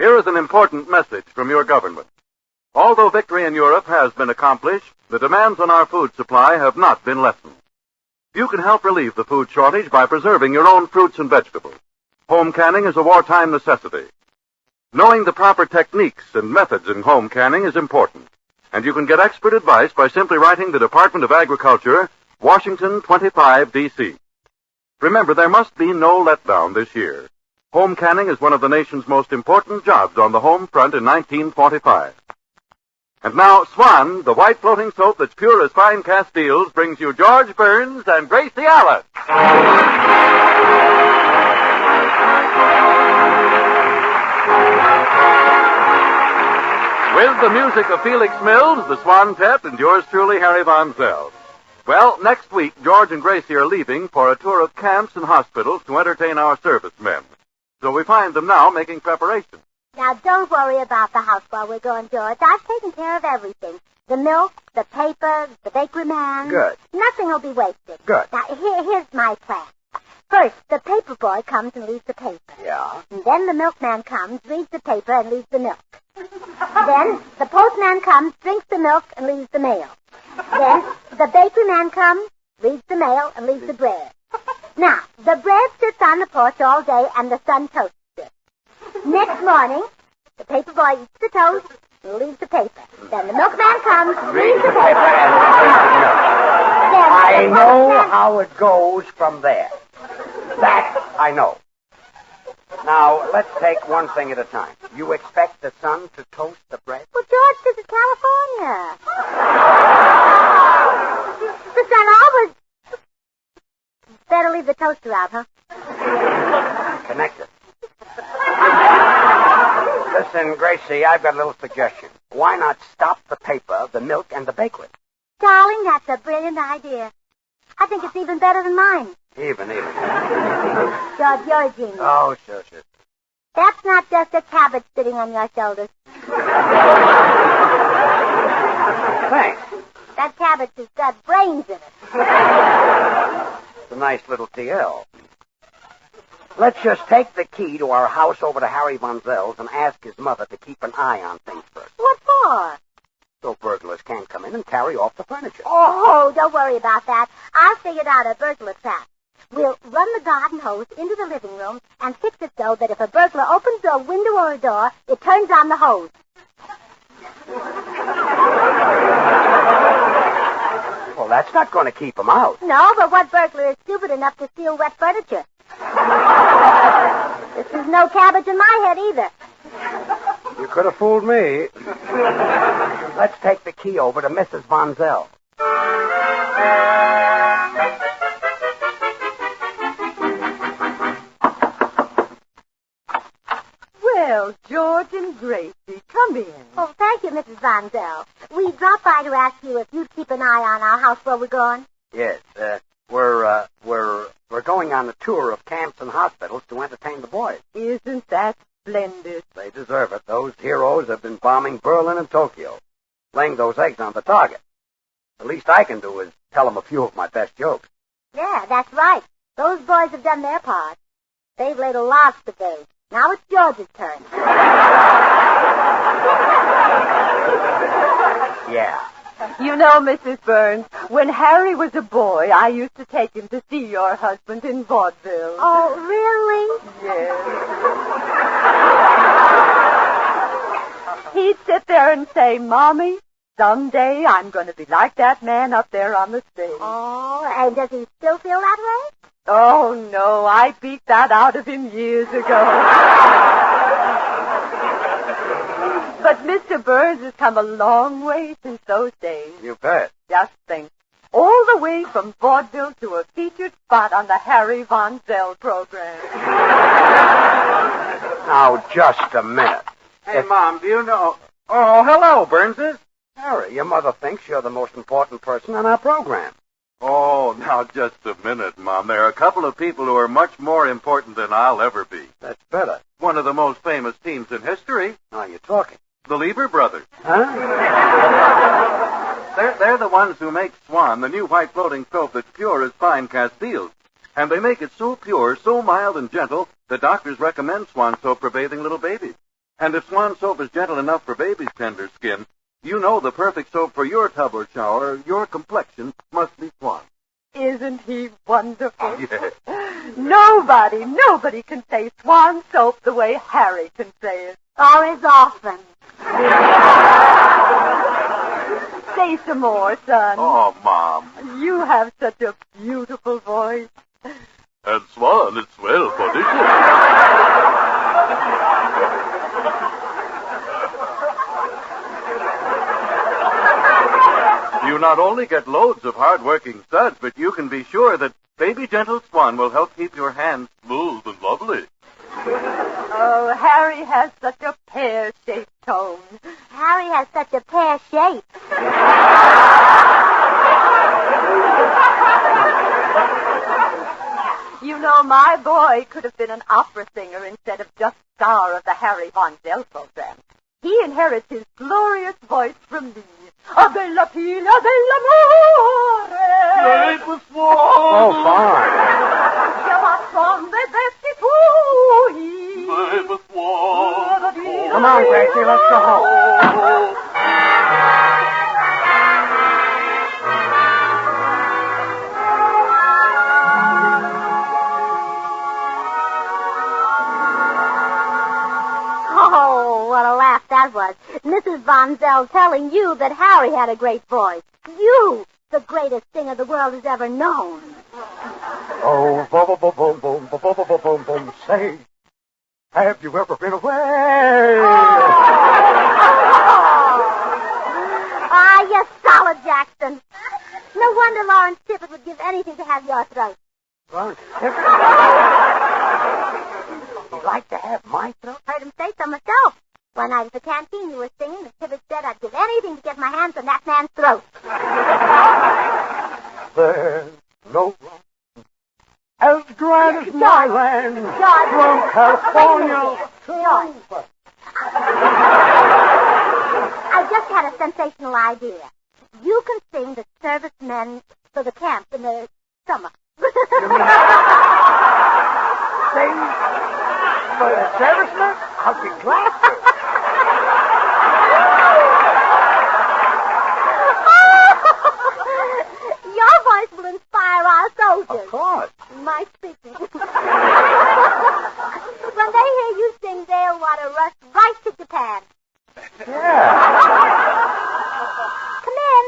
Here is an important message from your government. Although victory in Europe has been accomplished, the demands on our food supply have not been lessened. You can help relieve the food shortage by preserving your own fruits and vegetables. Home canning is a wartime necessity. Knowing the proper techniques and methods in home canning is important, and you can get expert advice by simply writing the Department of Agriculture, Washington 25, D.C. Remember, there must be no letdown this year. Home canning is one of the nation's most important jobs on the home front in 1945. And now, Swan, the white floating soap that's pure as fine Castiles, brings you George Burns and Gracie Allen. With the music of Felix Mills, the Swan-Tett, and yours truly, Harry Von Zell. Well, next week, George and Gracie are leaving for a tour of camps and hospitals to entertain our servicemen. So we find them now making preparations. Now, don't worry about the house while we're going, George. I've taken care of everything. The milk, the paper, the bakery man. Good. Nothing will be wasted. Good. Now, here's my plan. First, the paper boy comes and leaves the paper. Yeah? And then the milkman comes, reads the paper, and leaves the milk. Then the postman comes, drinks the milk, and leaves the mail. Then the bakery man comes, reads the mail, and leaves the bread. Now, the bread sits on the porch all day, and the sun toasts it. Next morning, the paper boy eats the toast and leaves the paper. Then the milkman comes, reads the paper, and leaves the milk. I know how it goes from there. That I know. Now, let's take one thing at a time. You expect the sun to toast the bread? Well, George, this is California. The sun always... Better leave the toaster out, huh? Connected. Listen, Gracie, I've got a little suggestion. Why not stop the paper, the milk, and the bakery? Darling, that's a brilliant idea. I think it's even better than mine. Even. George, you're a genius. Oh, sure. That's not just a cabbage sitting on your shoulders. Thanks. That cabbage has got brains in it. It's a nice little TL. Let's just take the key to our house over to Harry Von Zell's and ask his mother to keep an eye on things first. What for? So burglars can't come in and carry off the furniture. Oh, don't worry about that. I've figured out a burglar trap. We'll run the garden hose into the living room and fix it so that if a burglar opens a window or a door, it turns on the hose. Well, that's not going to keep him out. No, but what burglar is stupid enough to steal wet furniture? This is no cabbage in my head either. You could have fooled me. Let's take the key over to Mrs. Von Zell. Well, George and Gracie, come in. Oh, thank you, Mrs. Von Zell. We dropped by to ask you if you'd keep an eye on our house while we're gone. Yes, we're going on a tour of camps and hospitals to entertain the boys. Isn't that splendid? They deserve it. Those heroes have been bombing Berlin and Tokyo, laying those eggs on the target. The least I can do is tell them a few of my best jokes. Yeah, that's right. Those boys have done their part. They've laid a lobster bait. Now it's George's turn. Yeah. You know, Mrs. Burns, when Harry was a boy, I used to take him to see your husband in vaudeville. Oh, really? Yes. He'd sit there and say, Mommy, someday I'm going to be like that man up there on the stage. Oh, and does he still feel that way? Oh, no, I beat that out of him years ago. But Mr. Burns has come a long way since those days. You bet. Just think. All the way from vaudeville to a featured spot on the Harry Von Zell program. Now, just a minute. Hey, Mom, do you know... Oh, hello, Burnses. Harry, your mother thinks you're the most important person on our program. Oh, now, just a minute, Mom. There are a couple of people who are much more important than I'll ever be. That's better. One of the most famous teams in history. Now you're talking. The Lever Brothers. Huh? They're the ones who make Swan, the new white floating soap that's pure as fine Castiles. And they make it so pure, so mild and gentle, that doctors recommend Swan soap for bathing little babies. And if Swan soap is gentle enough for baby's tender skin, you know the perfect soap for your tub or shower, your complexion, must be Swan. Isn't he wonderful? Yes. Nobody can say Swan soap the way Harry can say it. Or as often. Say some more, son. Oh, Mom. You have such a beautiful voice. And Swan is swell for dishes. You not only get loads of hard-working suds, but you can be sure that Baby Gentle Swan will help keep your hands smooth and lovely. Oh, Harry has such a pear-shaped tone. Harry has such a pear shape. You know, my boy could have been an opera singer instead of just star of the Harry Von Zell program. He inherits his glorious voice from me. A bella figlia dell'amore. Oh, fine. Chiama Swan dei besti tui. Come on, Gracie, let's go home. Oh, what a laugh that was. Mrs. Von Zell telling you that Harry had a great voice. You, the greatest singer the world has ever known. Oh, boom, boom, boom, boom, boom, boom, boom, boom, boom, boom, say, have you ever been away? Ah, you solid, Jackson. No wonder Lawrence Tippett would give anything to have your throat. Lawrence Tippett? He'd like to have my throat? Heard him say so myself. One night at the canteen you were singing, and Tippett said I'd give anything to get my hands on that man's throat. There's no wrong as grand as my land George. from California. George. I just had a sensational idea. You can sing the servicemen for the camp in the summer. Sing for the servicemen? I'll be glad to. Your voice will inspire our soldiers. Of course. My speaking. When they hear you sing, they'll want to rush right to Japan. Yeah. Come in.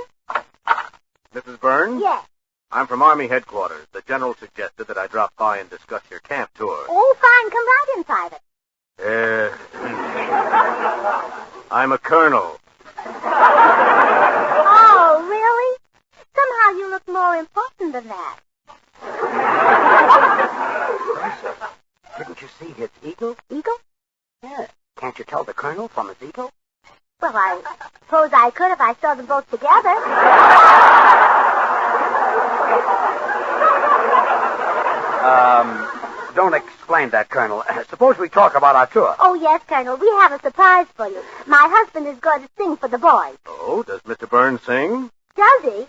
Mrs. Burns? Yes. I'm from Army Headquarters. The General suggested that I drop by and discuss your camp tour. Oh, fine. Come right in, Private. I'm a colonel. Oh, really? Somehow you look more important than that. Didn't you see his eagle? Eagle? Yeah. Can't you tell the colonel from his eagle? Well, I suppose I could if I saw them both together. Don't explain that, Colonel. Suppose we talk about our tour. Oh, yes, Colonel. We have a surprise for you. My husband is going to sing for the boys. Oh, does Mr. Burns sing? Does he?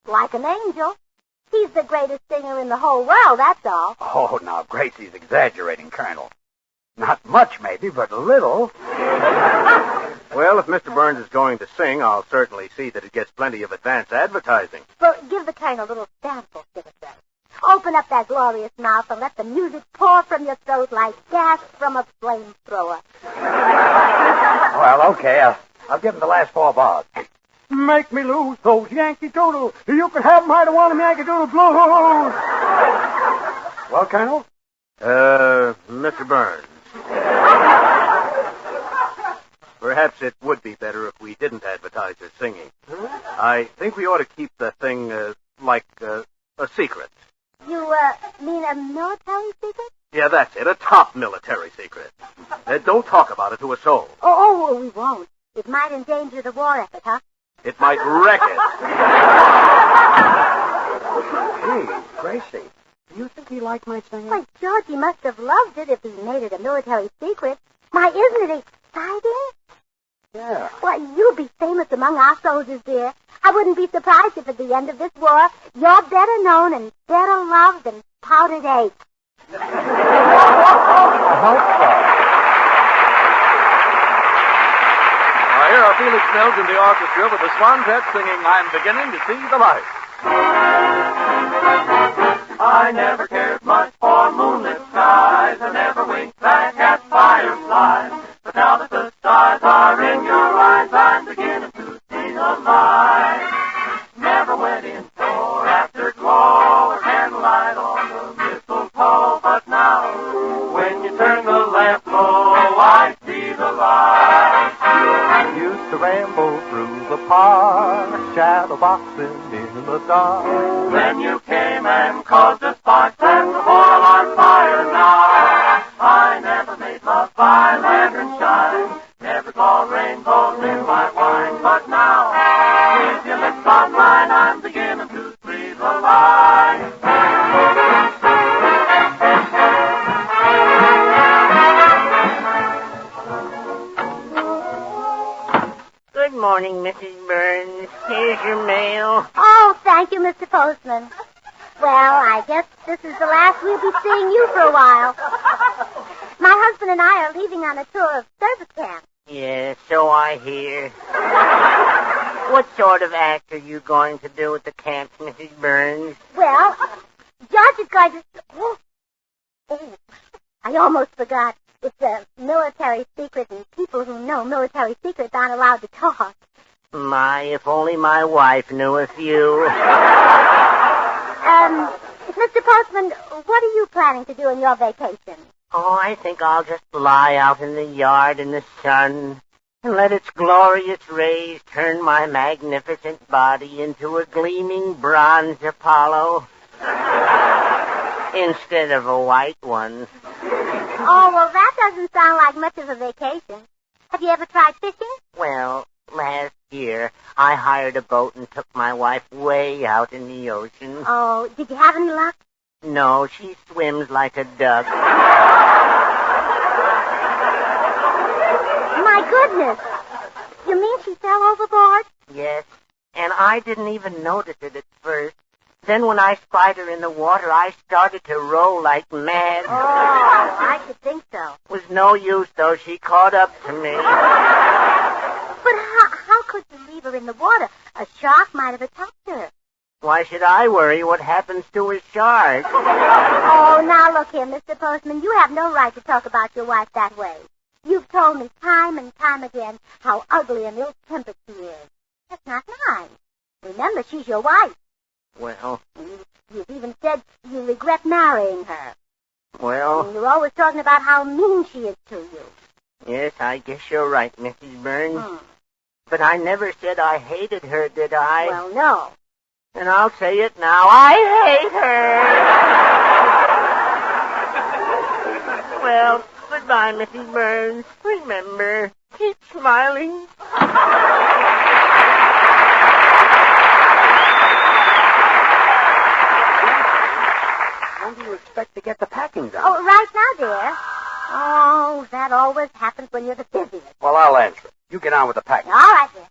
Like an angel. He's the greatest singer in the whole world, that's all. Oh, now, Gracie's exaggerating, Colonel. Not much, maybe, but a little. Well, if Mr. Burns is going to sing, I'll certainly see that it gets plenty of advance advertising. Well, give the Colonel a little sample, Citizen. Open up that glorious mouth and let the music pour from your throat like gas from a flamethrower. Well, okay. I'll give him the last 4 bars. Make me lose those Yankee Doodle. You can have them, I don't want them Yankee Doodle blues. Well, Colonel? Mr. Burns. Perhaps it would be better if we didn't advertise your singing. I think we ought to keep the thing, like a secret. You, mean a military secret? Yeah, that's it. A top military secret. Don't talk about it to a soul. Oh, we won't. It might endanger the war effort, huh? It might wreck it. Hey, Gracie, do you think he liked my singing? Why, George, he must have loved it if he made it a military secret. Why, isn't it exciting? Yeah. Why, you'll be famous among our soldiers, dear. I wouldn't be surprised if at the end of this war, you're better known and better loved than powdered egg. I hope so. are Felix Mills and the orchestra with the Swantet singing I'm Beginning to See the Light. I never cared much for moonlit skies. I never winked back at fireflies. But now that the stars are in your eyes, I'm beginning to see the light. Never went in for afterglow or candlelight on the mistletoe. But now, when you turn the lamp low, I see the light. I used to ramble through the park, shadow boxing in the dark. Then you came and caused a spark and the boil on fire now. I never made love by lantern shine, never saw rainbows in my wine. But now, with your lips on mine, I'm beginning to see the light. Good morning, Mrs. Burns. Here's your mail. Oh, thank you, Mr. Postman. Well, I guess this is the last we'll be seeing you for a while. My husband and I are leaving on a tour of service camp. Yeah, so I hear. What sort of act are you going to do at the camp, Mrs. Burns? Well, George is going to... Oh, I almost forgot. It's a military secret, and people who know military secrets aren't allowed to talk. My, if only my wife knew a few. Mr. Postman, what are you planning to do in your vacation? Oh, I think I'll just lie out in the yard in the sun and let its glorious rays turn my magnificent body into a gleaming bronze Apollo instead of a white one. Oh, well, that doesn't sound like much of a vacation. Have you ever tried fishing? Well, last year I hired a boat and took my wife way out in the ocean. Oh, did you have any luck? No, she swims like a duck. My goodness. You mean she fell overboard? Yes, and I didn't even notice it at first. Then when I spied her in the water, I started to roll like mad. Oh, I should think so. Was no use, though. She caught up to me. But how could you leave her in the water? A shark might have attacked her. Why should I worry what happens to a shark? Oh, now look here, Mr. Postman. You have no right to talk about your wife that way. You've told me time and time again how ugly and ill-tempered she is. That's not nice. Remember, she's your wife. Well... You've even said you regret marrying her. Well... And you're always talking about how mean she is to you. Yes, I guess you're right, Mrs. Burns. But I never said I hated her, did I? Well, no. And I'll say it now. I hate her! Well, goodbye, Mrs. Burns. Remember, keep smiling. When do you expect to get the packing done? Oh, right now, dear. Oh, that always happens when you're the busiest. Well, I'll answer it. You get on with the packing. All right, dear.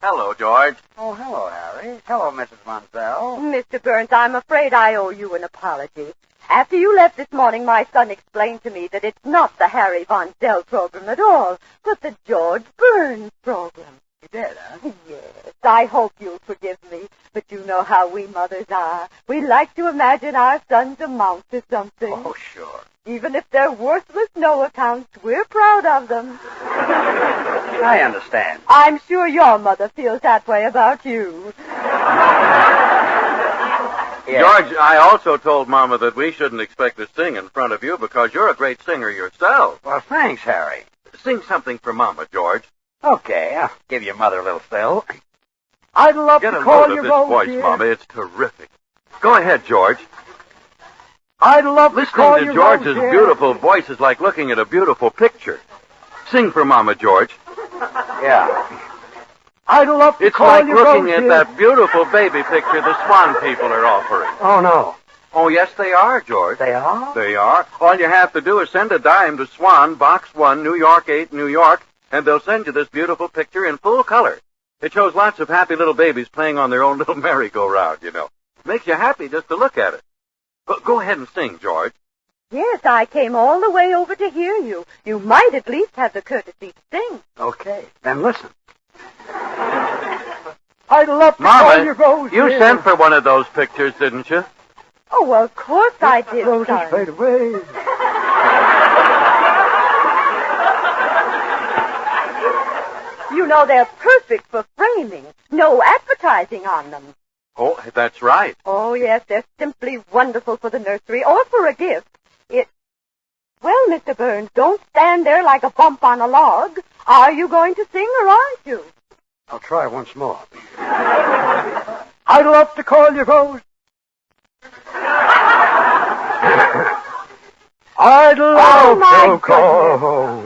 Hello, George. Oh, hello, Harry. Hello, Mrs. Monsell. Mr. Burns, I'm afraid I owe you an apology. After you left this morning, my son explained to me that it's not the Harry Von Zell program at all, but the George Burns program. You did, huh? Yes, I hope you'll forgive me, but you know how we mothers are. We like to imagine our sons amount to something. Oh, sure. Even if they're worthless no-accounts, we're proud of them. I understand. I'm sure your mother feels that way about you. Yes. George, I also told Mama that we shouldn't expect to sing in front of you because you're a great singer yourself. Well, thanks, Harry. Sing something for Mama, George. Okay, I'll give you Mother a little fill. I'd love Get to a call note you of this Rose, voice, dear. Mama. It's terrific. Go ahead, George. I'd love to call Listening you to George's Rose, dear. beautiful voice is like looking at a beautiful picture. Sing for Mama, George. Yeah. I'd love to It's call like you looking Rose, at dear. that beautiful baby picture the Swan people are offering. Oh, no. Oh, yes, they are, George. They are? They are. All you have to do is send a dime to Swan, Box 1, New York 8, New York, and they'll send you this beautiful picture in full color. It shows lots of happy little babies playing on their own little merry-go-round, you know. Makes you happy just to look at it. But go ahead and sing, George. Yes, I came all the way over to hear you. You might at least have the courtesy to sing. Okay, then listen. I'd love to call you Mama, Rose. you sent for one of those pictures, didn't you? Oh, well, of course I did, Roses son. fade away. You know, they're perfect for framing. No advertising on them. Oh, that's right. Oh, yes, they're simply wonderful for the nursery or for a gift. Well, Mr. Burns, don't stand there like a bump on a log. Are you going to sing or aren't you? I'll try once more. I'd love to call you Rose. I'd love to call.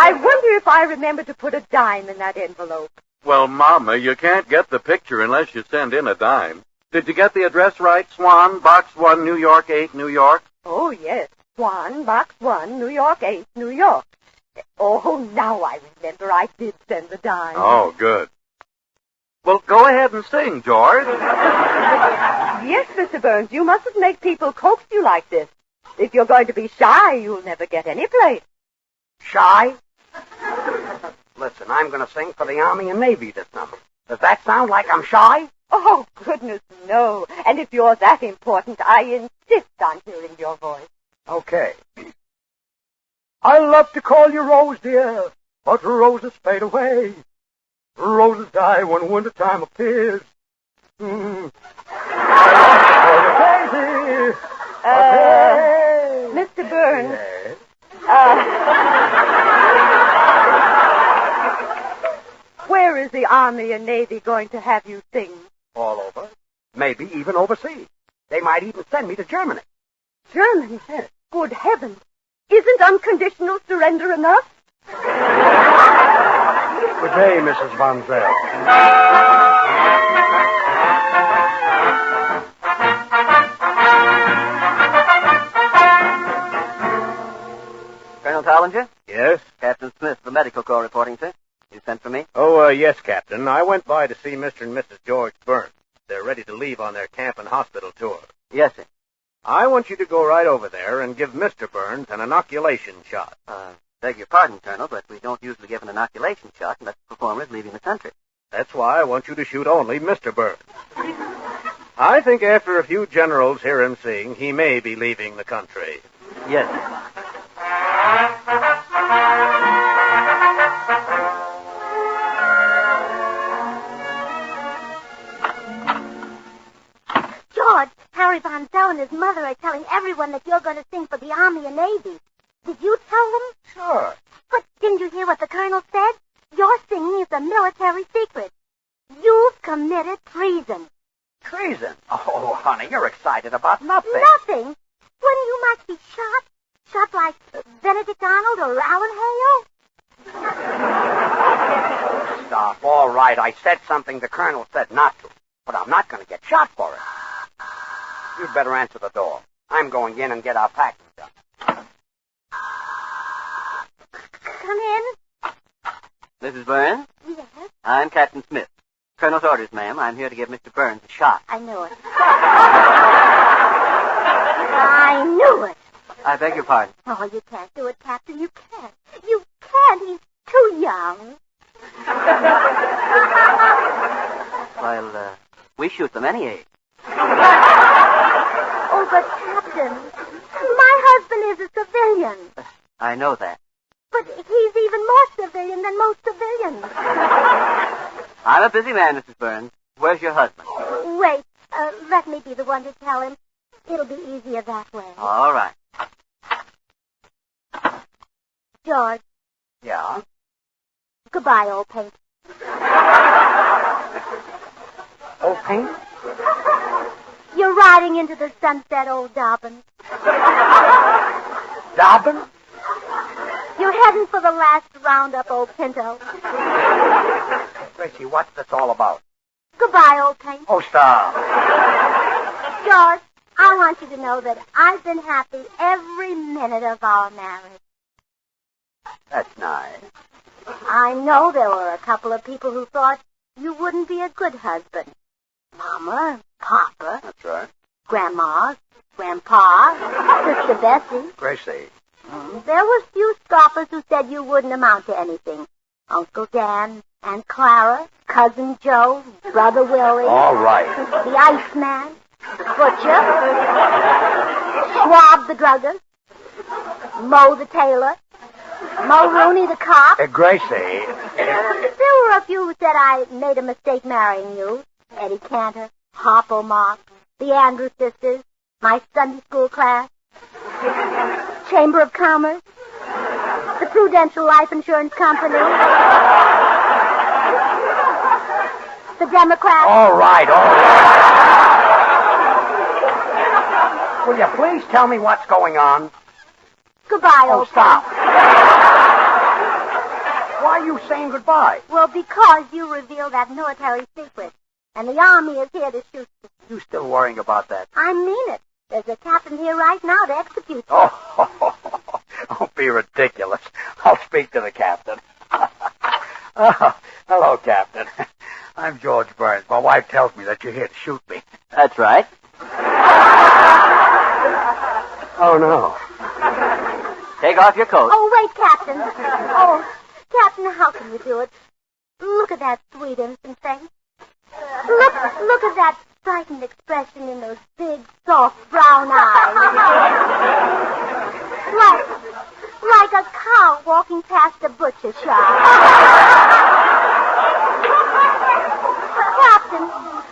I wonder if I remember to put a dime in that envelope. Well, Mama, you can't get the picture unless you send in a dime. Did you get the address right? Swan, Box 1, New York 8, New York? Oh, yes. Swan, Box 1, New York 8, New York. Oh, now I remember I did send the dime. Oh, good. Well, go ahead and sing, George. Yes, Mr. Burns, you mustn't make people coax you like this. If you're going to be shy, you'll never get any place. Shy? Listen, I'm going to sing for the Army and Navy this summer. Does that sound like I'm shy? Oh, goodness, no. And if you're that important, I insist on hearing your voice. Okay. I love to call you Rose, dear, but roses fade away. Roses die when wintertime appears. I love to call you Daisy. Mr. Burns. Yes. Where is the Army and Navy going to have you sing? All over. Maybe even overseas. They might even send me to Germany. Germany? Good heavens. Isn't unconditional surrender enough? Good day, Mrs. Von Zell. Colonel Tollinger? Yes? Captain Smith, the medical corps reporting, sir. You sent for me? Oh, yes, Captain. I went by to see Mr. and Mrs. George Burns. They're ready to leave on their camp and hospital tour. Yes, sir. I want you to go right over there and give Mr. Burns an inoculation shot. Beg your pardon, Colonel, but we don't usually give an inoculation shot unless the performer is leaving the country. That's why I want you to shoot only Mr. Burns. I think after a few generals hear him sing, he may be leaving the country. Yes, sir. George, Harry Von Zell and his mother are telling everyone that you're going to sing for the Army and Navy. Did you tell them? Sure. But didn't you hear what the colonel said? Your singing is a military secret. You've committed treason. Treason? Oh, honey, you're excited about nothing. Nothing? When you might be shot? Shot like Benedict Arnold or Alan Hale? Stop. All right, I said something the colonel said not to. But I'm not going to get shot for it. You'd better answer the door. I'm going in and get our packing done. Come in. Mrs. Burns? Yes, I'm Captain Smith. Colonel's orders, ma'am. I'm here to give Mr. Burns a shot. I knew it. I knew it. I beg your pardon. Oh, you can't do it, Captain. You can't. You can't. He's too young. Well, we shoot them any age. Oh, but Captain, my husband is a civilian. I know that. But he's even more civilian than most civilians. I'm a busy man, Mrs. Burns. Where's your husband? Wait, let me be the one to tell him. It'll be easier that way. All right. George. Yeah? Goodbye, old paint. Old paint? You're riding into the sunset, old Dobbin. Dobbin? You're heading for the last roundup, old Pinto. Gracie, what's this all about? Goodbye, old paint. Oh, stop. George, I want you to know that I've been happy every minute of our marriage. That's nice. I know there were a couple of people who thought you wouldn't be a good husband. Mama, Papa, That's right. Grandma, Grandpa, Sister Bessie. Gracie. There were few scoffers who said you wouldn't amount to anything. Uncle Dan, Aunt Clara, Cousin Joe, Brother Willie. All right. The Iceman, the Butcher, Schwab the druggist, Moe the tailor, Mo Rooney the cop. Gracie. There were a few who said I made a mistake marrying you. Eddie Cantor, Harpo Marx, the Andrews sisters, my Sunday school class, Chamber of Commerce, the Prudential Life Insurance Company, the Democrats. All right. Will you please tell me what's going on? Goodbye, Oh, old stop. friend. Why are you saying goodbye? Well, because you revealed that military secret, and the Army is here to shoot you. You still worrying about that? I mean it. There's a captain here right now to execute you. Oh, don't be ridiculous. I'll speak to the captain. Oh, hello, Captain. I'm George Burns. My wife tells me that you're here to shoot me. That's right. Oh, no. Take off your coat. Oh, wait, Captain. Oh, Captain, how can you do it? Look at that sweet, innocent face. Look at that frightened expression in those big, soft, brown eyes. Like a cow walking past a butcher shop. Captain,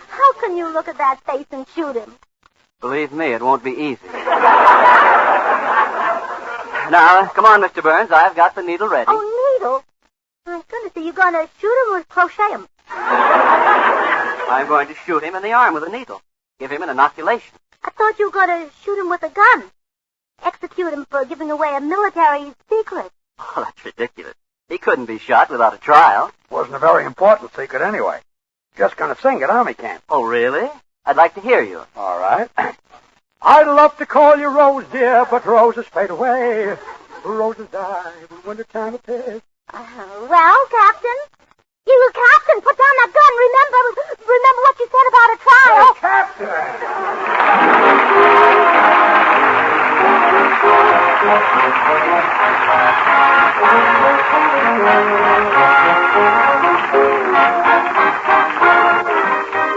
how can you look at that face and shoot him? Believe me, it won't be easy. Now, come on, Mr. Burns. I've got the needle ready. Oh, needle? My goodness, are you going to shoot him or crochet him? I'm going to shoot him in the arm with a needle. Give him an inoculation. I thought you were going to shoot him with a gun. Execute him for giving away a military secret. Oh, that's ridiculous. He couldn't be shot without a trial. Wasn't a very important secret anyway. Just gonna sing at Army camp. Oh, really? I'd like to hear you. All right. I'd love to call you Rose, dear, but roses fade away. Roses die when wintertime appears. Well, Captain? You, Captain, put down that gun. Remember what you said about a trial.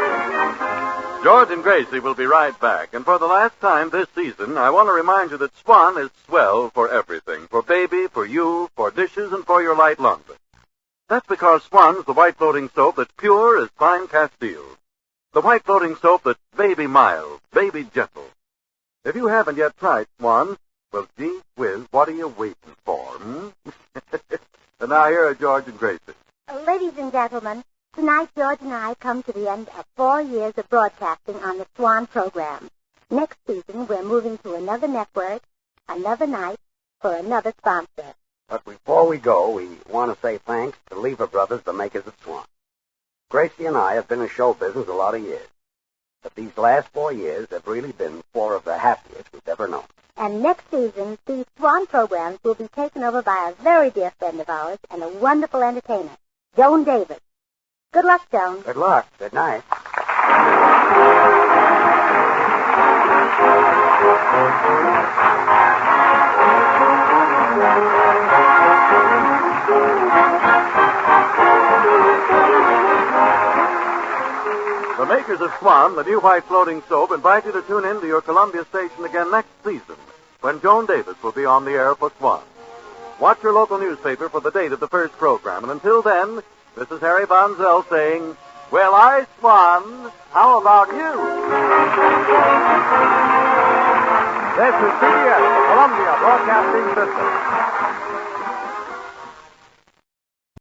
Hey, George and Gracie will be right back. And for the last time this season, I want to remind you that Swan is swell for everything. For baby, for you, for dishes, and for your light laundry. That's because Swan's the white floating soap that's pure as fine Castile. The white floating soap that's baby mild, baby gentle. If you haven't yet tried Swan, well, gee whiz, what are you waiting for, And now here are George and Gracie. Ladies and gentlemen, tonight George and I come to the end of 4 years of broadcasting on the Swan program. Next season, we're moving to another network, another night, for another sponsor. But before we go, we want to say thanks to Lever Brothers, the makers of Swan. Gracie and I have been in show business a lot of years. But these last 4 years have really been 4 of the happiest we've ever known. And next season, these Swan programs will be taken over by a very dear friend of ours and a wonderful entertainer, Joan Davis. Good luck, Joan. Good luck. Good night. The makers of Swan, the new white floating soap, invite you to tune in to your Columbia station again next season, when Joan Davis will be on the air for Swan. Watch your local newspaper for the date of the first program, and until then, this is Harry Von Zell saying, well, I, Swan, how about you? This is CBS, the Columbia Broadcasting System.